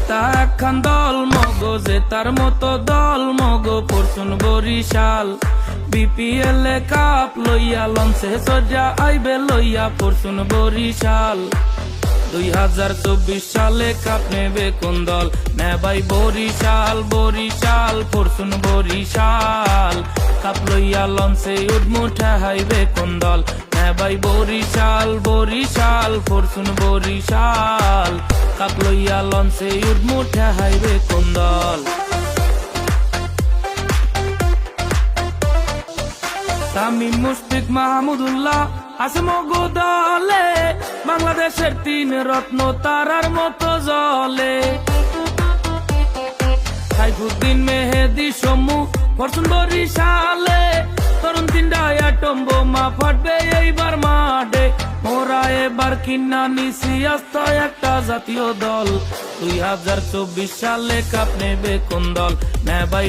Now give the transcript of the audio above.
এটা একখান দল মগো যে তার মতো দল মগো পরশুন বরিশাল বিপিএল এ কাপ লইয়া লঞ্চে সজ্জা আইবে লইয়া পরশুন বরিশাল 2024 সালে কাপ নেবে কোন দল নেবাই বরিশাল বরিশাল পরশুন বরিশাল কাপ লইয়া লঞ্চে উঠমুঠা হাইবে কোন দল নেবাই বরিশাল বরিশাল পরশুন বরিশাল কাপ লইয়া লঞ্চে উঠমুঠা হাইবে কোন দল তামিম মুশফিক মাহমুদুল্লাহ আছে মগো দলে বাংলাদেশের 3 রত্ন তারার মতো জলে সাইফুদ্দিন মেহেদী সমু পরশুন বরিশালে তরুণ 3টা অ্যাটম বোমা ফাটবে এইবার মাঠে মোরা এবার কিনা নিছি আস্ত একটা জাতীয় দল 2024 সালে কাপ নেবে কোন দল নেবাই